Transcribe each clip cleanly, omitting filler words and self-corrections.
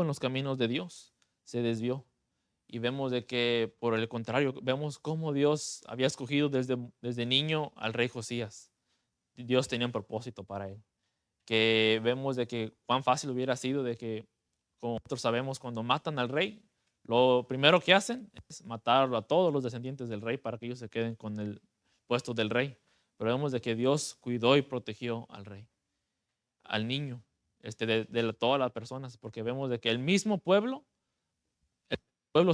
en los caminos de Dios, se desvió. Y vemos de que, por el contrario, vemos cómo Dios había escogido desde niño al rey Josías. Dios tenía un propósito para él. Que vemos de que cuán fácil hubiera sido de que, como nosotros sabemos, cuando matan al rey, lo primero que hacen es matar a todos los descendientes del rey para que ellos se queden con el puesto del rey. Pero vemos de que Dios cuidó y protegió al rey, al niño, de todas las personas, porque vemos de que el pueblo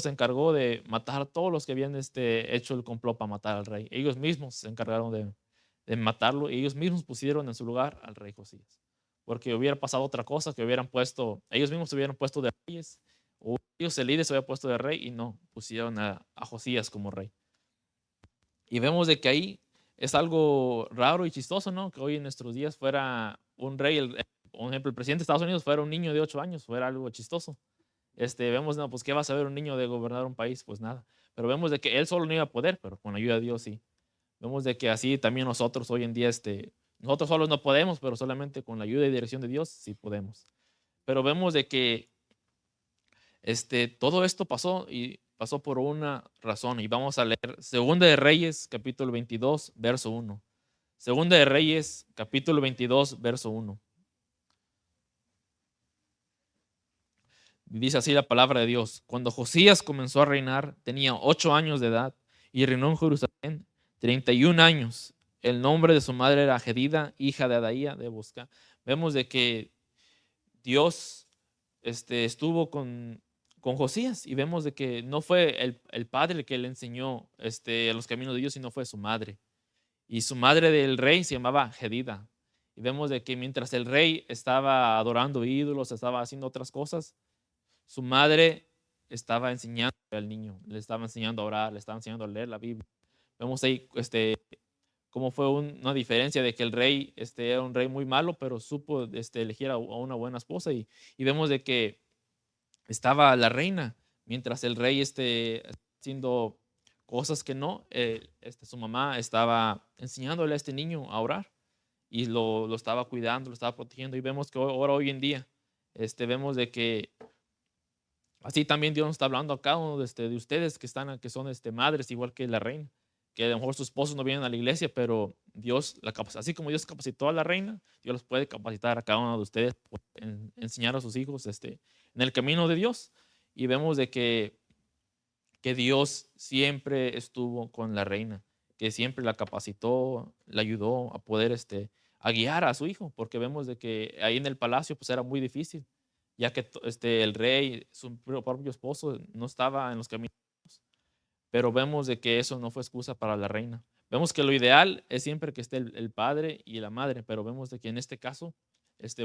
se encargó de matar a todos los que habían hecho el complot para matar al rey. Ellos mismos se encargaron de matarlo y ellos mismos pusieron en su lugar al rey Josías. Porque hubiera pasado otra cosa, que ellos mismos se hubieran puesto de reyes, o ellos el líder se había puesto de rey y no, pusieron a Josías como rey. Y vemos de que ahí es algo raro y chistoso, ¿no? Que hoy en nuestros días fuera un rey, por ejemplo, el presidente de Estados Unidos fuera un niño de 8 años, fuera algo chistoso. Vemos, no, pues qué va a saber un niño de gobernar un país, pues nada. Pero vemos de que él solo no iba a poder, pero con la ayuda de Dios sí. Vemos de que así también nosotros hoy en día, nosotros solos no podemos, pero solamente con la ayuda y dirección de Dios sí podemos. Pero vemos de que todo esto pasó y pasó por una razón. Y vamos a leer Segunda de Reyes, capítulo 22, verso 1. Segunda de Reyes, capítulo 22, verso 1. Dice así la palabra de Dios. Cuando Josías comenzó a reinar, tenía 8 años de edad y reinó en Jerusalén 31 años. El nombre de su madre era Jedida, hija de Adaía de Bosca. Vemos de que Dios estuvo con Josías y vemos de que no fue el padre el que le enseñó los caminos de Dios, sino fue su madre. Y su madre del rey se llamaba Jedida. Y vemos de que mientras el rey estaba adorando ídolos, estaba haciendo otras cosas, su madre estaba enseñando al niño, le estaba enseñando a orar, le estaba enseñando a leer la Biblia. Vemos ahí cómo fue una diferencia de que el rey era un rey muy malo, pero supo elegir a una buena esposa. Y vemos de que estaba la reina, mientras el rey haciendo cosas que no, su mamá estaba enseñándole a este niño a orar y lo estaba cuidando, lo estaba protegiendo. Y vemos que ahora, hoy en día, vemos de que así también Dios nos está hablando a cada uno de ustedes que son madres, igual que la reina, que a lo mejor sus esposos no vienen a la iglesia, pero Dios, así como Dios capacitó a la reina, Dios los puede capacitar a cada uno de ustedes, enseñar a sus hijos en el camino de Dios. Y vemos de que Dios siempre estuvo con la reina, que siempre la capacitó, la ayudó a poder a guiar a su hijo, porque vemos de que ahí en el palacio pues era muy difícil, ya que el rey, su propio esposo, no estaba en los caminos, pero vemos de que eso no fue excusa para la reina. Vemos que lo ideal es siempre que esté el padre y la madre, pero vemos de que en este caso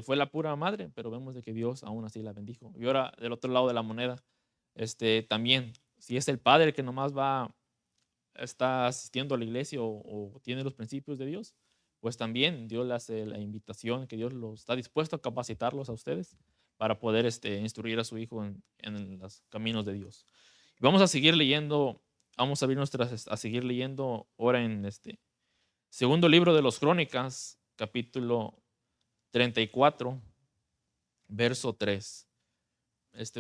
fue la pura madre, pero vemos de que Dios aún así la bendijo. Y ahora del otro lado de la moneda, también, si es el padre que nomás está asistiendo a la iglesia o tiene los principios de Dios, pues también Dios le hace la invitación, que Dios está dispuesto a capacitarlos a ustedes para poder instruir a su hijo en los caminos de Dios. Vamos a seguir leyendo, vamos a abrir a seguir leyendo ahora en segundo libro de los Crónicas, capítulo 34, verso 3.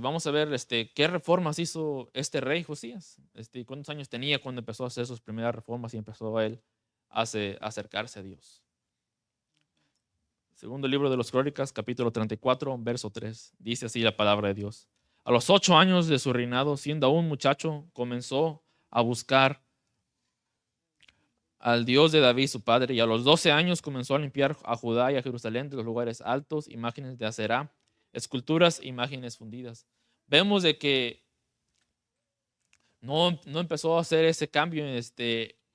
Vamos a ver qué reformas hizo este rey Josías. Cuántos años tenía cuando empezó a hacer sus primeras reformas y empezó a él a acercarse a Dios. Segundo libro de los Crónicas, capítulo 34, verso 3. Dice así la palabra de Dios. A los 8 años de su reinado, siendo aún muchacho, comenzó a buscar al Dios de David, su padre, y a los 12 años comenzó a limpiar a Judá y a Jerusalén de los lugares altos, imágenes de Aserá, esculturas, imágenes fundidas. Vemos de que no empezó a hacer ese cambio.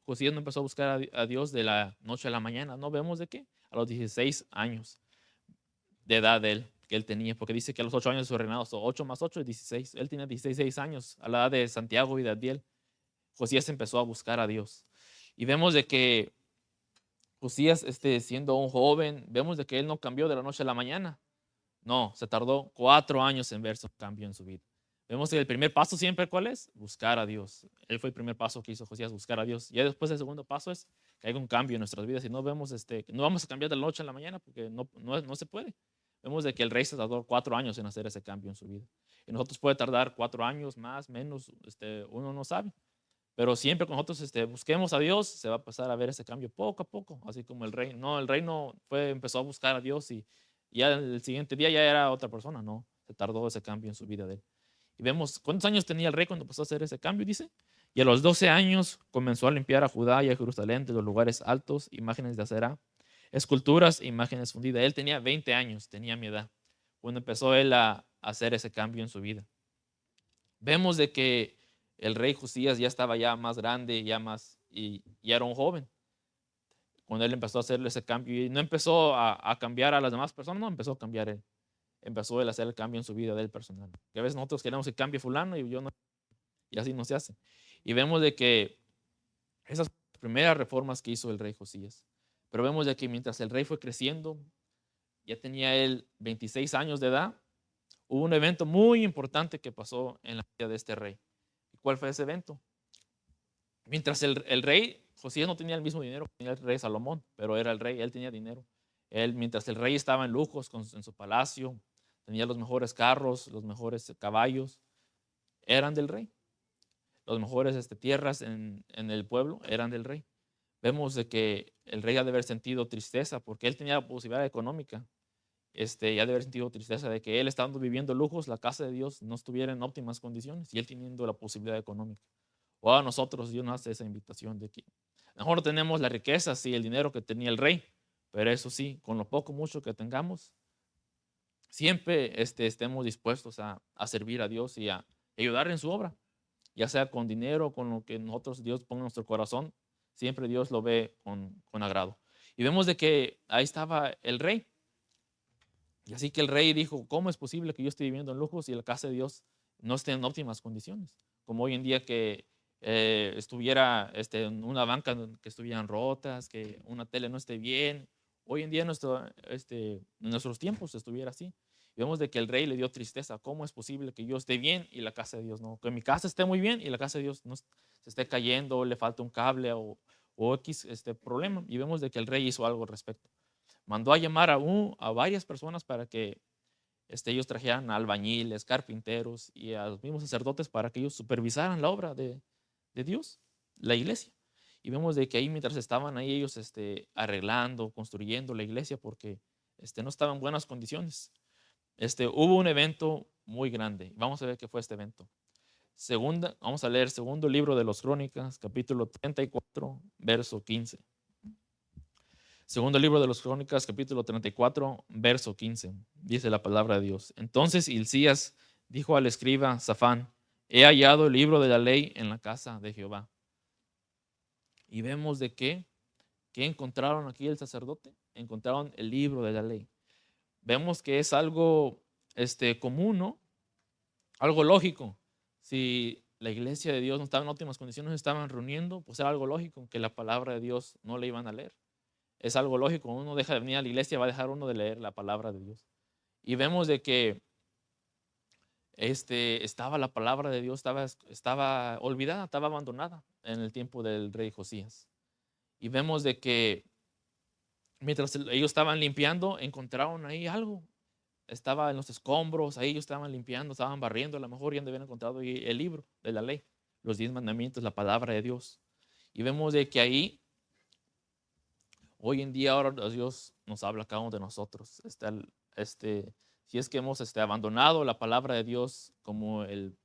Josías no empezó a buscar a Dios de la noche a la mañana. No vemos de qué. A los 16 años de edad que él tenía, porque dice que a los 8 años de su reinado, 8 más 8 es 16. Él tenía 16 años, a la edad de Santiago y de Adiel. Josías empezó a buscar a Dios. Y vemos de que Josías, siendo un joven, vemos de que él no cambió de la noche a la mañana. No, se tardó 4 años en ver su cambio en su vida. Vemos que el primer paso siempre, ¿cuál es? Buscar a Dios. Él fue el primer paso que hizo Josías, buscar a Dios. Y después el segundo paso es que haya un cambio en nuestras vidas. Y no vemos, no vamos a cambiar de la noche a la mañana porque no se puede. Vemos de que el rey se tardó 4 años en hacer ese cambio en su vida. Y nosotros puede tardar 4 años, más, menos, uno no sabe. Pero siempre que nosotros busquemos a Dios, se va a pasar a ver ese cambio poco a poco, así como el rey. No, el rey no empezó a buscar a Dios y ya el siguiente día ya era otra persona, no. Se tardó ese cambio en su vida de él. Y vemos cuántos años tenía el rey cuando empezó a hacer ese cambio, dice. Y a los 12 años comenzó a limpiar a Judá y a Jerusalén de los lugares altos, imágenes de acera, esculturas, imágenes fundidas. Él tenía 20 años, tenía mi edad, cuando empezó él a hacer ese cambio en su vida. Vemos de que el rey Josías ya estaba ya más grande, y ya era un joven. Cuando él empezó a hacerle ese cambio, y no empezó a cambiar a las demás personas, no, empezó a cambiar él. Empezó él a hacer el cambio en su vida del personal. Que a veces nosotros queremos que cambie fulano y yo no, y así no se hace. Y vemos de que esas primeras reformas que hizo el rey Josías. Pero vemos de que mientras el rey fue creciendo, ya tenía él 26 años de edad, hubo un evento muy importante que pasó en la vida de este rey. ¿Y cuál fue ese evento? Mientras el rey Josías no tenía el mismo dinero que tenía el rey Salomón, pero era el rey, él tenía dinero. Mientras el rey estaba en lujos en su palacio, tenía los mejores carros, los mejores caballos, eran del rey. Los mejores tierras en el pueblo eran del rey. Vemos de que el rey ha de haber sentido tristeza porque él tenía la posibilidad económica. Ya de haber sentido tristeza de que él, estando viviendo lujos, la casa de Dios no estuviera en óptimas condiciones y él teniendo la posibilidad económica. O a nosotros Dios nos hace esa invitación de que a lo mejor no tenemos la riqueza, sí, el dinero que tenía el rey, pero eso sí, con lo poco, mucho que tengamos, siempre estemos dispuestos a servir a Dios y a ayudar en su obra, ya sea con dinero, con lo que nosotros Dios ponga en nuestro corazón, siempre Dios lo ve con agrado. Y vemos de que ahí estaba el rey. Y así que el rey dijo, ¿cómo es posible que yo esté viviendo en lujos y la casa de Dios no esté en óptimas condiciones? Como hoy en día que estuviera en una banca que estuvieran rotas, que una tele no esté bien. Hoy en día en nuestros tiempos estuviera así. Y vemos de que el rey le dio tristeza. ¿Cómo es posible que yo esté bien y la casa de Dios no? Que mi casa esté muy bien y la casa de Dios no se esté cayendo, le falta un cable o X problema. Y vemos de que el rey hizo algo al respecto. Mandó a llamar a varias personas para que ellos trajeran albañiles, carpinteros y a los mismos sacerdotes para que ellos supervisaran la obra de Dios, la iglesia. Y vemos de que ahí mientras estaban ahí ellos arreglando, construyendo la iglesia porque no estaba en buenas condiciones. Hubo un evento muy grande. Vamos a ver qué fue este evento. Vamos a leer segundo libro de los Crónicas, capítulo 34, verso 15. Segundo libro de los Crónicas, capítulo 34, verso 15. Dice la palabra de Dios. Entonces Hilcías dijo al escriba Safán, he hallado el libro de la ley en la casa de Jehová. Y vemos de qué encontraron aquí el sacerdote. Encontraron el libro de la ley. Vemos que es algo común, ¿no? Algo lógico. Si la iglesia de Dios no estaba en óptimas condiciones, no estaban reuniendo, pues era algo lógico que la palabra de Dios no la iban a leer. Es algo lógico, uno deja de venir a la iglesia, va a dejar uno de leer la palabra de Dios. Y vemos de que estaba la palabra de Dios, estaba olvidada, estaba abandonada en el tiempo del rey Josías. Y vemos de que mientras ellos estaban limpiando, encontraron ahí algo. Estaba en los escombros, ahí ellos estaban limpiando, estaban barriendo, a lo mejor ya han de haber encontrado ahí el libro de la ley, los 10 mandamientos, la palabra de Dios. Y vemos de que ahí hoy en día, ahora Dios nos habla a cada uno de nosotros. Si es que hemos abandonado la palabra de Dios como el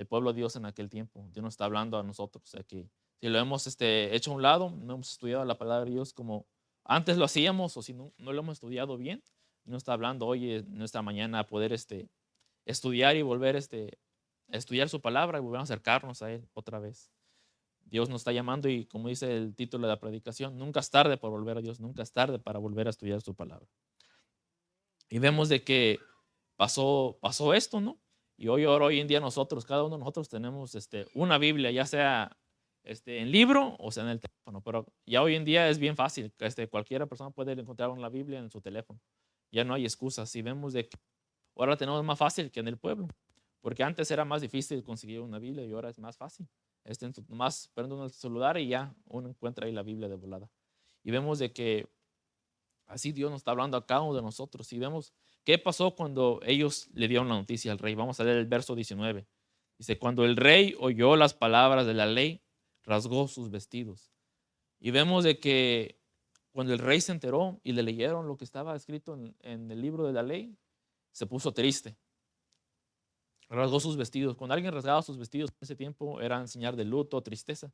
pueblo de Dios en aquel tiempo, Dios nos está hablando a nosotros. O sea que si lo hemos hecho a un lado, no hemos estudiado la palabra de Dios como antes lo hacíamos, o si no lo hemos estudiado bien, Dios nos está hablando hoy en nuestra mañana a poder estudiar y volver a estudiar su palabra y volver a acercarnos a Él otra vez. Dios nos está llamando y como dice el título de la predicación, nunca es tarde para volver a Dios, nunca es tarde para volver a estudiar su palabra. Y vemos de que pasó esto, ¿no? Y hoy en día nosotros, cada uno de nosotros tenemos una Biblia, ya sea en libro o sea en el teléfono, pero ya hoy en día es bien fácil, cualquier persona puede encontrar una Biblia en su teléfono. Ya no hay excusas. Y vemos de que ahora tenemos más fácil que en el pueblo, porque antes era más difícil conseguir una Biblia y ahora es más fácil. Más prende uno el celular y ya uno encuentra ahí la Biblia de volada. Y vemos de que así Dios nos está hablando a cada uno de nosotros. Y vemos ¿qué pasó cuando ellos le dieron la noticia al rey? Vamos a leer el verso 19. Dice, cuando el rey oyó las palabras de la ley, rasgó sus vestidos. Y vemos de que cuando el rey se enteró y le leyeron lo que estaba escrito en el libro de la ley, se puso triste. Rasgó sus vestidos. Cuando alguien rasgaba sus vestidos en ese tiempo era señal de luto, tristeza.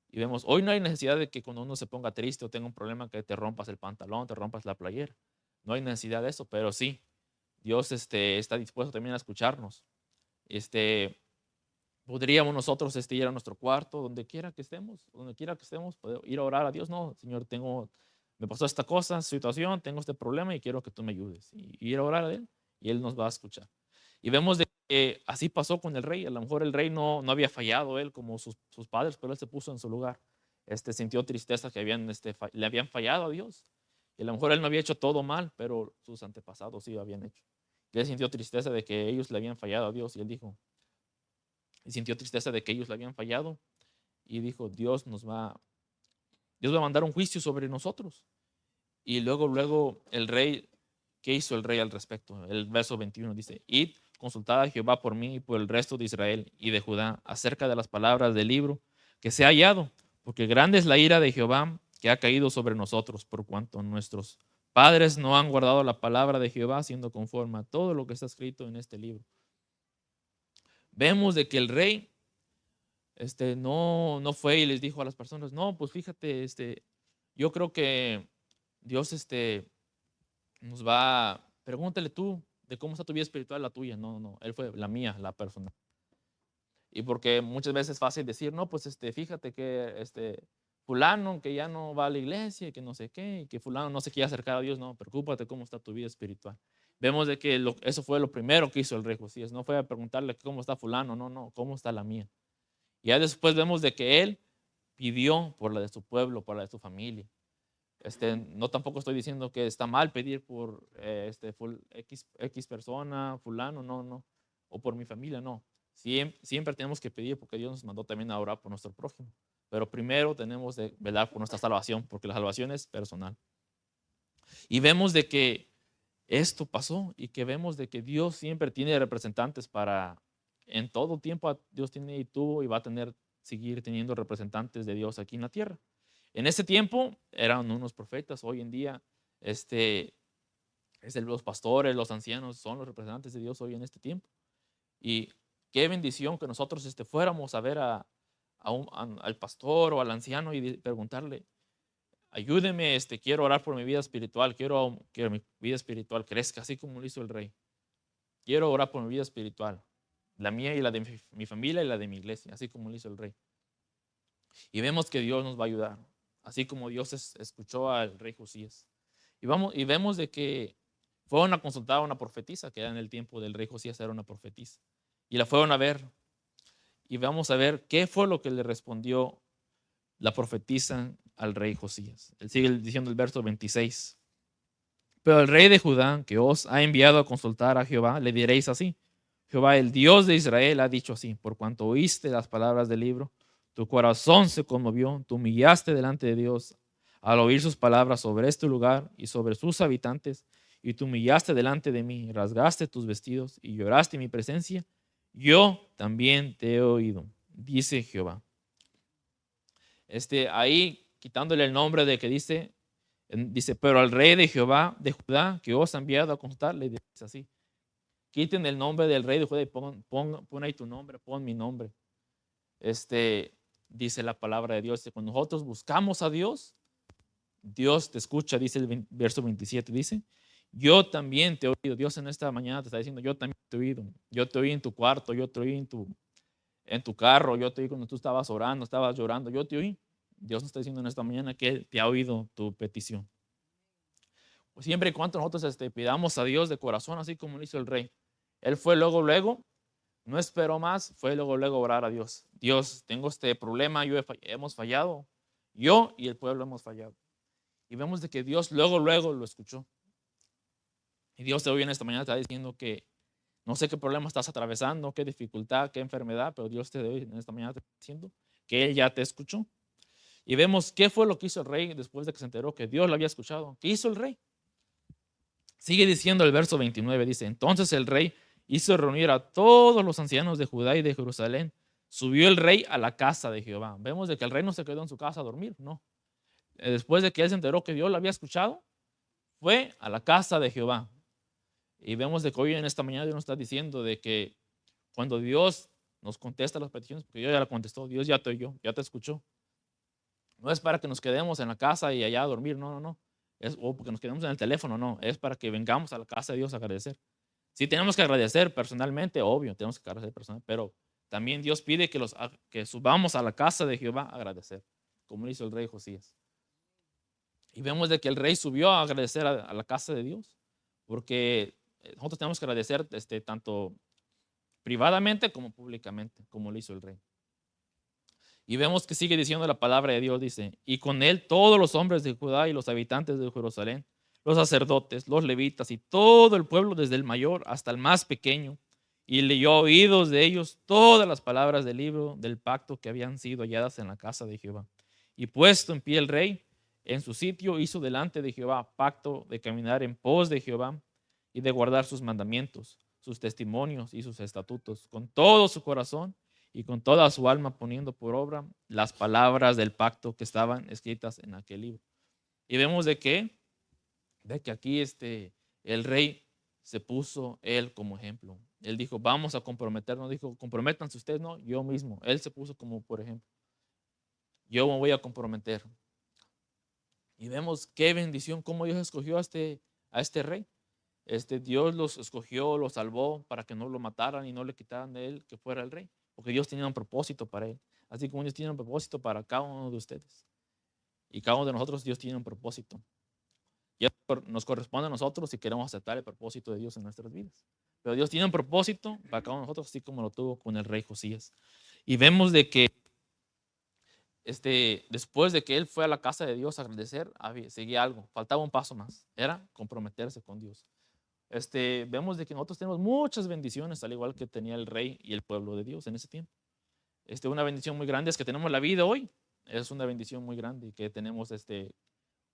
Y vemos, hoy no hay necesidad de que cuando uno se ponga triste o tenga un problema que te rompas el pantalón, te rompas la playera. No hay necesidad de eso, pero sí, Dios está dispuesto también a escucharnos. Podríamos nosotros ir a nuestro cuarto, donde quiera que estemos, poder ir a orar a Dios. No, Señor, me pasó esta cosa, situación, tengo este problema y quiero que tú me ayudes. Y ir a orar a Él y Él nos va a escuchar. Y vemos de que así pasó con el rey. A lo mejor el rey no había fallado él como sus padres, pero él se puso en su lugar. Sintió tristeza que le habían fallado a Dios. Y a lo mejor él no había hecho todo mal, pero sus antepasados sí lo habían hecho. Y él sintió tristeza de que ellos le habían fallado a Dios. Y él dijo, y sintió tristeza de que ellos le habían fallado. Y dijo, Dios va a mandar un juicio sobre nosotros. Y luego el rey, ¿qué hizo el rey al respecto? El verso 21 dice, id, consultad a Jehová por mí y por el resto de Israel y de Judá acerca de las palabras del libro que se ha hallado, porque grande es la ira de Jehová que ha caído sobre nosotros, por cuanto nuestros padres no han guardado la palabra de Jehová, siendo conforme a todo lo que está escrito en este libro. Vemos de que el rey no fue y les dijo a las personas, no, pues fíjate, yo creo que Dios nos va, pregúntale tú de cómo está tu vida espiritual, la tuya. No, él fue la mía, la personal. Y porque muchas veces es fácil decir, no, pues fíjate que fulano que ya no va a la iglesia y que no sé qué, y que fulano no se quiere acercar a Dios, no, preocúpate cómo está tu vida espiritual. Vemos de que eso fue lo primero que hizo el rey Josías, no fue a preguntarle cómo está fulano, no, cómo está la mía. Y ya después vemos de que él pidió por la de su pueblo, por la de su familia. No tampoco estoy diciendo que está mal pedir por X persona, fulano, no, o por mi familia, no. Siempre tenemos que pedir porque Dios nos mandó también a orar por nuestro prójimo. Pero primero tenemos de velar por nuestra salvación, porque la salvación es personal. Y vemos de que esto pasó y que vemos de que Dios siempre tiene representantes en todo tiempo Dios tiene y tuvo y va a seguir teniendo representantes de Dios aquí en la tierra. En ese tiempo eran unos profetas, hoy en día los pastores, los ancianos son los representantes de Dios hoy en este tiempo. Y qué bendición que nosotros fuéramos a ver al pastor o al anciano y preguntarle, ayúdeme, quiero orar por mi vida espiritual, quiero que mi vida espiritual crezca, así como lo hizo el rey. Quiero orar por mi vida espiritual, la mía y la de mi familia y la de mi iglesia, así como lo hizo el rey. Y vemos que Dios nos va a ayudar, así como Dios escuchó al rey Josías. Y vemos de que fueron a consultar a una profetisa, que era en el tiempo del rey Josías, era una profetisa. Y la fueron a ver. Y vamos a ver qué fue lo que le respondió la profetisa al rey Josías. Él sigue diciendo el verso 26. Pero el rey de Judá, que os ha enviado a consultar a Jehová, le diréis así: Jehová, el Dios de Israel, ha dicho así: por cuanto oíste las palabras del libro, tu corazón se conmovió, tú humillaste delante de Dios al oír sus palabras sobre este lugar y sobre sus habitantes, y tú humillaste delante de mí, rasgaste tus vestidos y lloraste en mi presencia. Yo también te he oído, dice Jehová. Ahí, quitándole el nombre de que dice, pero al rey de Jehová, de Judá, que os ha enviado a consultar, le dice así: quiten el nombre del rey de Judá y pon ahí tu nombre, pon mi nombre. Dice la palabra de Dios, que cuando nosotros buscamos a Dios, Dios te escucha, dice el verso 27, dice, yo también te he oído. Dios en esta mañana te está diciendo, yo también te he oído. Yo te oí en tu cuarto, yo te oí en tu carro, yo te oí cuando tú estabas orando, estabas llorando, yo te oí. Dios nos está diciendo en esta mañana que Él te ha oído tu petición. Pues siempre y cuando nosotros pidamos a Dios de corazón, así como lo hizo el rey. Él fue luego, no esperó más, fue luego a orar a Dios. Dios, tengo este problema, hemos fallado. Yo y el pueblo hemos fallado. Y vemos de que Dios luego lo escuchó. Y Dios te hoy en esta mañana está diciendo que no sé qué problema estás atravesando, qué dificultad, qué enfermedad, pero Dios te hoy en esta mañana está diciendo que Él ya te escuchó. Y vemos qué fue lo que hizo el rey después de que se enteró que Dios lo había escuchado. ¿Qué hizo el rey? Sigue diciendo el verso 29, dice, entonces el rey hizo reunir a todos los ancianos de Judá y de Jerusalén. Subió el rey a la casa de Jehová. Vemos de que el rey no se quedó en su casa a dormir, no. Después de que él se enteró que Dios lo había escuchado, fue a la casa de Jehová. Y vemos de que hoy en esta mañana Dios nos está diciendo de que cuando Dios nos contesta las peticiones, porque Dios ya la contestó, Dios ya te oyó, ya te escuchó. No es para que nos quedemos en la casa y allá a dormir, no, no, no. O porque nos quedemos en el teléfono, no. Es para que vengamos a la casa de Dios a agradecer. Sí tenemos que agradecer personalmente, obvio, tenemos que agradecer personalmente, pero también Dios pide que subamos a la casa de Jehová a agradecer, como hizo el rey Josías. Y vemos de que el rey subió a agradecer a la casa de Dios, porque nosotros tenemos que agradecer tanto privadamente como públicamente, como lo hizo el rey. Y vemos que sigue diciendo la palabra de Dios, dice, y con él todos los hombres de Judá y los habitantes de Jerusalén, los sacerdotes, los levitas y todo el pueblo, desde el mayor hasta el más pequeño, y leyó oídos de ellos todas las palabras del libro del pacto que habían sido halladas en la casa de Jehová. Y puesto en pie el rey en su sitio, hizo delante de Jehová pacto de caminar en pos de Jehová y de guardar sus mandamientos, sus testimonios y sus estatutos con todo su corazón y con toda su alma, poniendo por obra las palabras del pacto que estaban escritas en aquel libro. Y vemos de que aquí el rey se puso él como ejemplo. Él dijo, vamos a comprometernos. Dijo, comprométanse ustedes, no, yo mismo. Él se puso como, por ejemplo, yo me voy a comprometer. Y vemos qué bendición, cómo Dios escogió a este rey. Dios los escogió, los salvó para que no lo mataran y no le quitaran de él que fuera el rey, porque Dios tenía un propósito para él, así como Dios tiene un propósito para cada uno de ustedes. Y cada uno de nosotros, Dios tiene un propósito. Y nos corresponde a nosotros si queremos aceptar el propósito de Dios en nuestras vidas. Pero Dios tiene un propósito para cada uno de nosotros, así como lo tuvo con el rey Josías. Y vemos de que después de que él fue a la casa de Dios a agradecer, seguía algo, faltaba un paso más, era comprometerse con Dios. Vemos de que nosotros tenemos muchas bendiciones, al igual que tenía el rey y el pueblo de Dios en ese tiempo. Una bendición muy grande es que tenemos la vida hoy, es una bendición muy grande, que tenemos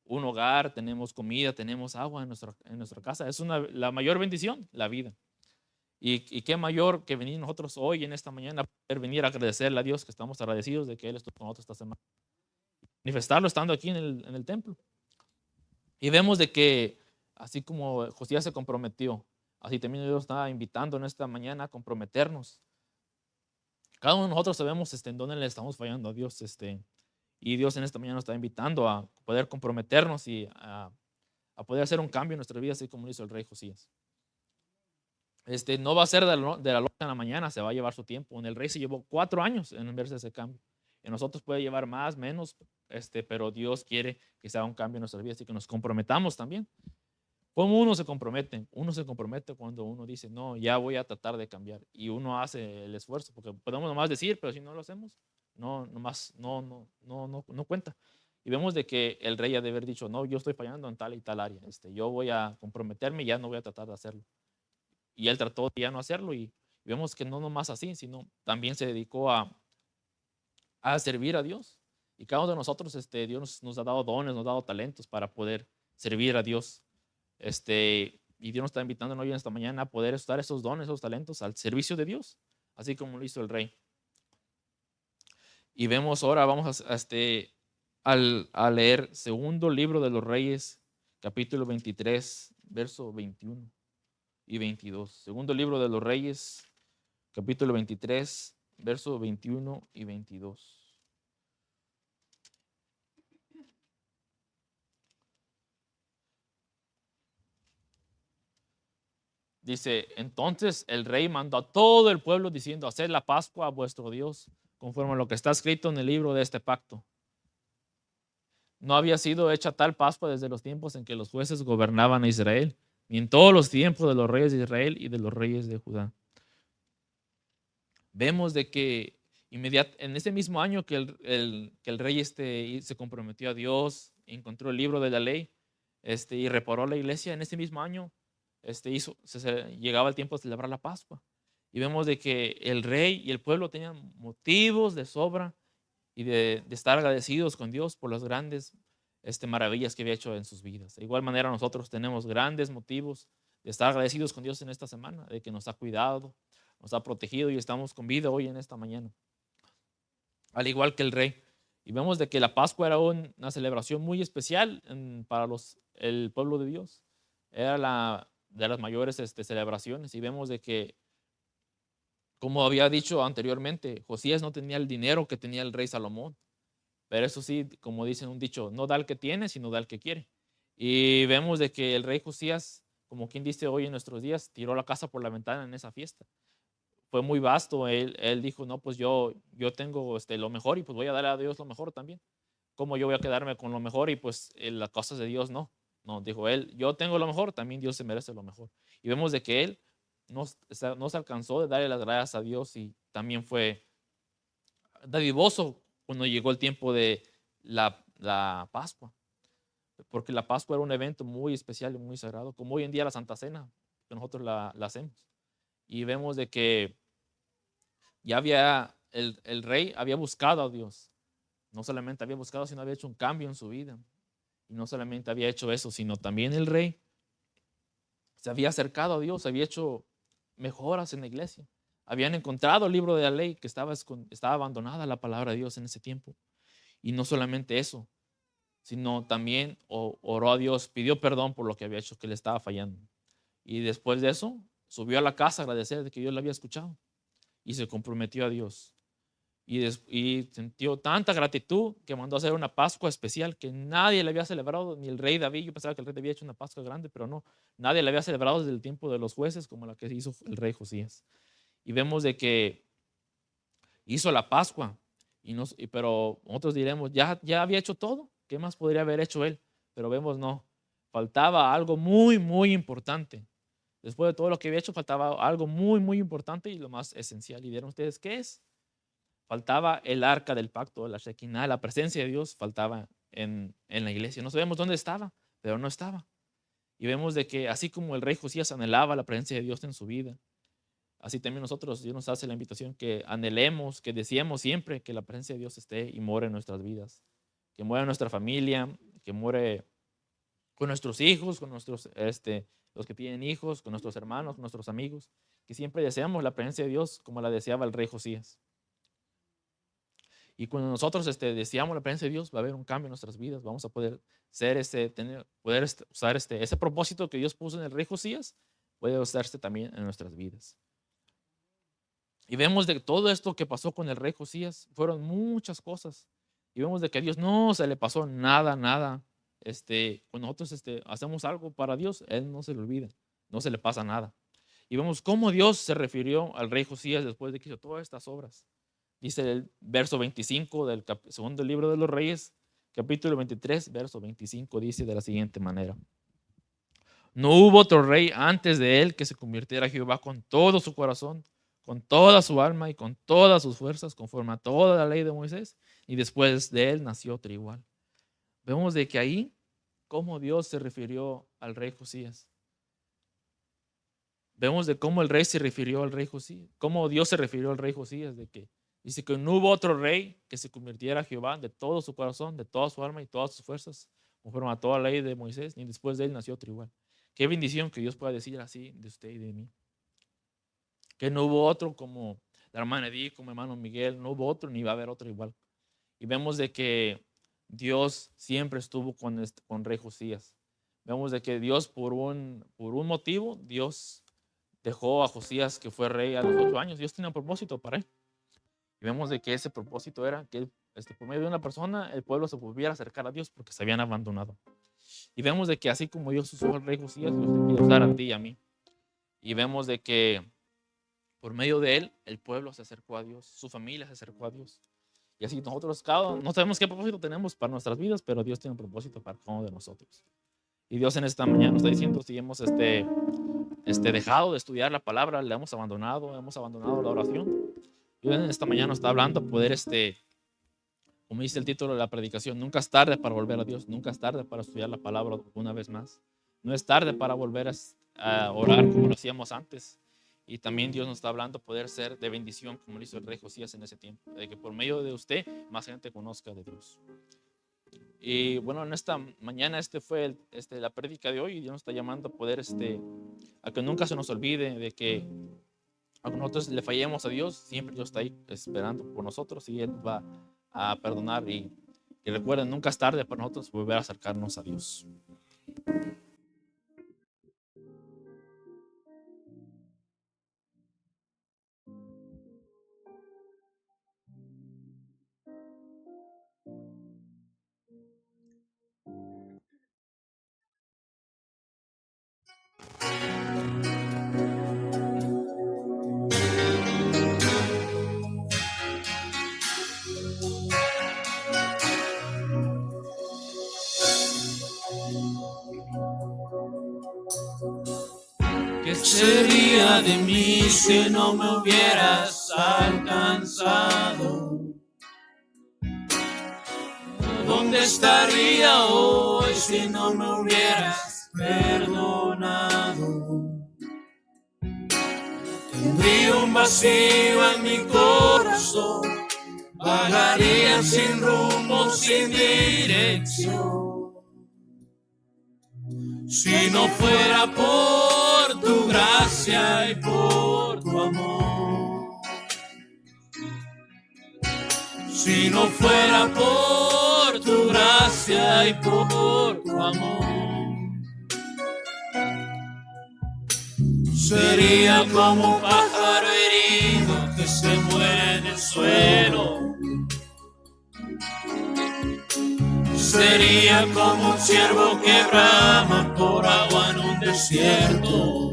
un hogar, tenemos comida, tenemos agua en nuestra casa, es la mayor bendición, la vida. Y qué mayor que venir nosotros hoy en esta mañana, poder venir a agradecerle a Dios, que estamos agradecidos de que Él estuvo con nosotros esta semana. Manifestarlo estando aquí en el templo. Y vemos de que así como Josías se comprometió, así también Dios está invitando en esta mañana a comprometernos. Cada uno de nosotros sabemos en dónde le estamos fallando a Dios. Y Dios en esta mañana nos está invitando a poder comprometernos y a poder hacer un cambio en nuestra vida, así como lo hizo el rey Josías. No va a ser de la noche a la mañana, se va a llevar su tiempo. En el rey se llevó 4 años en verse ese cambio. En nosotros puede llevar más, menos, pero Dios quiere que se haga un cambio en nuestras vidas y que nos comprometamos también. ¿Cómo uno se compromete? Uno se compromete cuando uno dice, no, ya voy a tratar de cambiar. Y uno hace el esfuerzo, porque podemos nomás decir, pero si no lo hacemos, no, nomás, no cuenta. Y vemos de que el rey ha de haber dicho, no, yo estoy fallando en tal y tal área. Yo voy a comprometerme y ya no voy a tratar de hacerlo. Y él trató de ya no hacerlo y vemos que no nomás así, sino también se dedicó a servir a Dios. Y cada uno de nosotros, Dios nos ha dado dones, nos ha dado talentos para poder servir a Dios. Y Dios nos está invitando hoy en esta mañana a poder usar esos dones, esos talentos al servicio de Dios, así como lo hizo el rey. Y vemos ahora, vamos a leer segundo libro de los Reyes, capítulo 23, verso 21 y 22. Segundo libro de los Reyes, capítulo 23, verso 21 y 22. Dice, entonces el rey mandó a todo el pueblo diciendo, haced la Pascua a vuestro Dios, conforme a lo que está escrito en el libro de este pacto. No había sido hecha tal Pascua desde los tiempos en que los jueces gobernaban a Israel, ni en todos los tiempos de los reyes de Israel y de los reyes de Judá. Vemos de que en ese mismo año que el rey se comprometió a Dios, encontró el libro de la ley y reparó la iglesia, en ese mismo año llegaba el tiempo de celebrar la Pascua. Y vemos de que el rey y el pueblo tenían motivos de sobra y de estar agradecidos con Dios por las grandes maravillas que había hecho en sus vidas. De igual manera nosotros tenemos grandes motivos de estar agradecidos con Dios en esta semana, de que nos ha cuidado, nos ha protegido y estamos con vida hoy en esta mañana. Al igual que el rey. Y vemos de que la Pascua era una celebración muy especial para el pueblo de Dios. Era de las mayores celebraciones. Y vemos de que, como había dicho anteriormente, Josías no tenía el dinero que tenía el rey Salomón. Pero eso sí, como dicen un dicho, no da el que tiene, sino da el que quiere. Y vemos de que el rey Josías, como quien dice hoy en nuestros días, tiró la casa por la ventana en esa fiesta. Fue muy vasto. Él dijo, no, pues yo tengo lo mejor y pues voy a darle a Dios lo mejor también. ¿Cómo yo voy a quedarme con lo mejor y pues las cosas de Dios no? No, dijo él, yo tengo lo mejor, también Dios se merece lo mejor. Y vemos de que él no se alcanzó de darle las gracias a Dios y también fue dadivoso cuando llegó el tiempo de la Pascua. Porque la Pascua era un evento muy especial y muy sagrado, como hoy en día la Santa Cena, que nosotros la hacemos. Y vemos de que ya el rey había buscado a Dios. No solamente había buscado, sino había hecho un cambio en su vida. Y no solamente había hecho eso, sino también el rey se había acercado a Dios, había hecho mejoras en la iglesia. Habían encontrado el libro de la ley que estaba abandonada la palabra de Dios en ese tiempo. Y no solamente eso, sino también oró a Dios, pidió perdón por lo que había hecho, que le estaba fallando. Y después de eso, subió a la casa a agradecer de que Dios le había escuchado y se comprometió a Dios. Y sintió tanta gratitud que mandó a hacer una Pascua especial que nadie le había celebrado, ni el rey David. Yo pensaba que el rey había hecho una Pascua grande, pero no, nadie le había celebrado desde el tiempo de los jueces como la que hizo el rey Josías. Y vemos de que hizo la Pascua, pero nosotros diremos, ya había hecho todo, ¿qué más podría haber hecho él? Pero vemos, no, faltaba algo muy, muy importante. Después de todo lo que había hecho, faltaba algo muy, muy importante y lo más esencial. ¿Y vieron ustedes qué es? Faltaba el arca del pacto, la Shekinah, la presencia de Dios faltaba en la iglesia. No sabemos dónde estaba, pero no estaba. Y vemos de que así como el rey Josías anhelaba la presencia de Dios en su vida, así también nosotros, Dios nos hace la invitación que anhelemos, que deseemos siempre que la presencia de Dios esté y more en nuestras vidas, que muera en nuestra familia, que muere con nuestros hijos, con los que tienen hijos, con nuestros hermanos, con nuestros amigos, que siempre deseamos la presencia de Dios como la deseaba el rey Josías. Y cuando nosotros deseamos la presencia de Dios, va a haber un cambio en nuestras vidas. Vamos a poder usar ese propósito que Dios puso en el rey Josías, puede usarse también en nuestras vidas. Y vemos de todo esto que pasó con el rey Josías, fueron muchas cosas. Y vemos de que a Dios no se le pasó nada, nada. Cuando nosotros hacemos algo para Dios, Él no se le olvida, no se le pasa nada. Y vemos cómo Dios se refirió al rey Josías después de que hizo todas estas obras. Dice el verso 25 del segundo libro de los Reyes, capítulo 23, verso 25, dice de la siguiente manera. No hubo otro rey antes de él que se convirtiera a Jehová con todo su corazón, con toda su alma y con todas sus fuerzas, conforme a toda la ley de Moisés, y después de él nació otro igual. Vemos de que ahí, cómo Dios se refirió al rey Josías. Vemos de cómo el rey se refirió al rey Josías, cómo Dios se refirió al rey Josías, de que dice que no hubo otro rey que se convirtiera a Jehová de todo su corazón, de toda su alma y todas sus fuerzas, conforme a toda la ley de Moisés, ni después de él nació otro igual. Qué bendición que Dios pueda decir así de usted y de mí. Que no hubo otro como la hermana Edith, como hermano Miguel, no hubo otro ni va a haber otro igual. Y vemos de que Dios siempre estuvo con rey Josías. Vemos de que Dios por un motivo, Dios dejó a Josías que fue rey a los 8 años. Dios tenía un propósito para él. Y vemos de que ese propósito era que por medio de una persona el pueblo se volviera a acercar a Dios porque se habían abandonado. Y vemos de que así como Dios usó al rey Josías, Dios te quiere usar a ti y a mí. Y vemos de que por medio de él el pueblo se acercó a Dios, su familia se acercó a Dios. Y así nosotros no sabemos qué propósito tenemos para nuestras vidas, pero Dios tiene un propósito para cada uno de nosotros. Y Dios en esta mañana nos está diciendo si hemos dejado de estudiar la palabra, le hemos abandonado la oración. Dios en esta mañana nos está hablando poder, como dice el título de la predicación, nunca es tarde para volver a Dios, nunca es tarde para estudiar la palabra una vez más. No es tarde para volver a orar como lo hacíamos antes. Y también Dios nos está hablando poder ser de bendición, como lo hizo el rey Josías en ese tiempo, de que por medio de usted más gente conozca de Dios. Y bueno, en esta mañana fue la prédica de hoy, y Dios nos está llamando a poder, a que nunca se nos olvide de que aunque nosotros le fallemos a Dios, siempre Dios está ahí esperando por nosotros y Él va a perdonar. Y recuerden, nunca es tarde para nosotros volver a acercarnos a Dios. ¿Qué sería de mí si no me hubieras alcanzado? ¿Dónde estaría hoy si no me hubieras perdonado? Tendría un vacío en mi corazón, vagaría sin rumbo, sin dirección. Si no fuera por tu gracia y por tu amor, si no fuera por tu gracia y por tu amor, sería como un pájaro herido que se muere en el suelo. Sería como un ciervo que brama por agua en un desierto.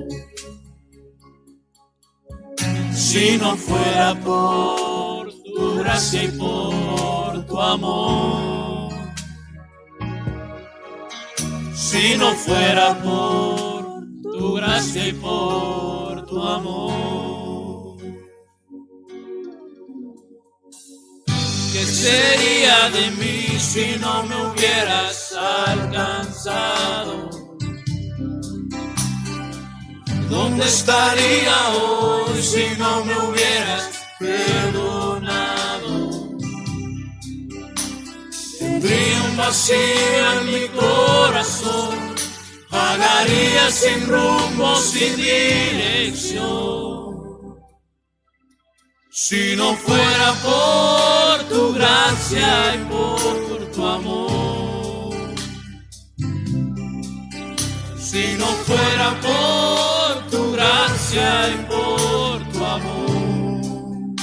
Si no fuera por tu gracia y por tu amor, si no fuera por tu gracia y por tu amor, ¿qué sería de mí si no me hubieras alcanzado? ¿Dónde estaría hoy si no me hubieras perdonado? Tendría un vacío en mi corazón, vagaría sin rumbo, sin dirección. Si no fuera por tu gracia y por tu amor, si no fuera por tu gracia y por tu amor,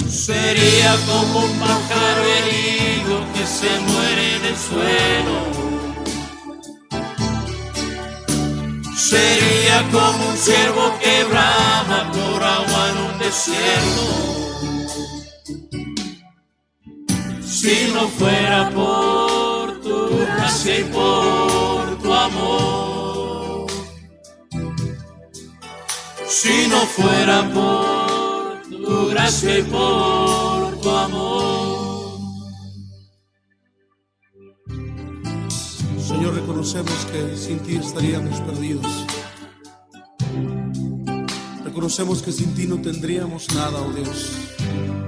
sería como un pájaro herido que se muere en el suelo. Sería como un ciervo que brama por agua en un desierto. Si no fuera por tu gracia y por tu amor, si no fuera por tu gracia y por tu amor. Señor, reconocemos que sin ti estaríamos perdidos. Reconocemos que sin ti no tendríamos nada, oh Dios.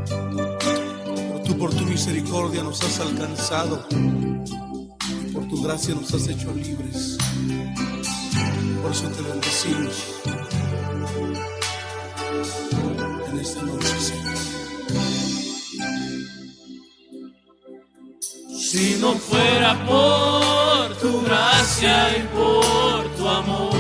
Pero tú por tu misericordia nos has alcanzado y por tu gracia nos has hecho libres. Por eso te bendecimos en esta noche, Señor. Si no fuera por tu gracia y por tu amor,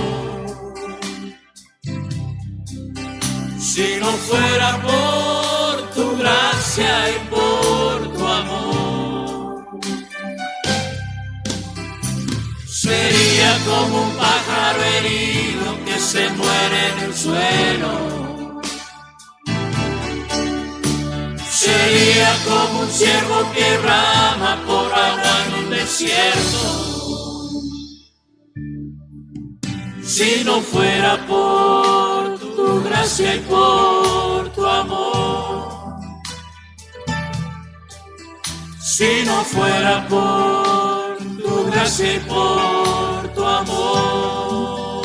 si no fuera por tu gracia y por tu amor, sería como un pájaro herido que se muere en el suelo. Sería como un ciervo que brama por agua en un desierto. Si no fuera por tu gracia y por tu amor, si no fuera por tu gracia y por tu amor,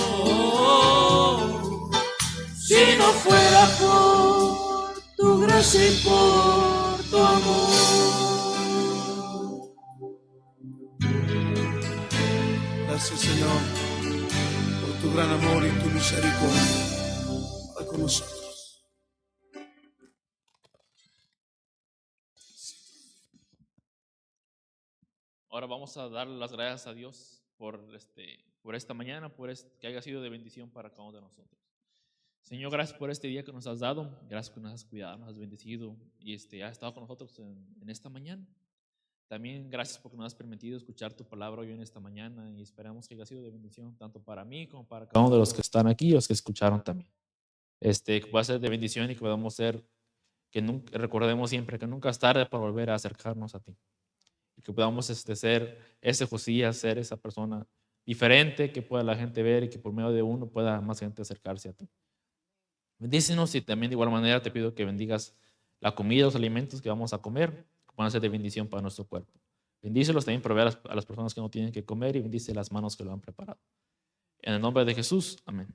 si no fuera por tu gracia y por tu amor. Gracias, Señor, por tu gran amor y tu misericordia para con nosotros. Ahora vamos a dar las gracias a Dios por esta mañana, que haya sido de bendición para cada uno de nosotros. Señor, gracias por este día que nos has dado, gracias que nos has cuidado, nos has bendecido y has estado con nosotros en esta mañana. También gracias porque nos has permitido escuchar tu palabra hoy en esta mañana y esperamos que haya sido de bendición tanto para mí como para cada uno de los que están aquí y los que escucharon también. Que pueda ser de bendición y que podamos recordemos siempre que nunca es tarde para volver a acercarnos a ti. Y que podamos ser ese Josías, ser esa persona diferente que pueda la gente ver y que por medio de uno pueda más gente acercarse a ti. Bendícenos y también de igual manera te pido que bendigas la comida, los alimentos que vamos a comer, que puedan ser de bendición para nuestro cuerpo. Bendícelos también, provee a las personas que no tienen que comer y bendice las manos que lo han preparado. En el nombre de Jesús, amén.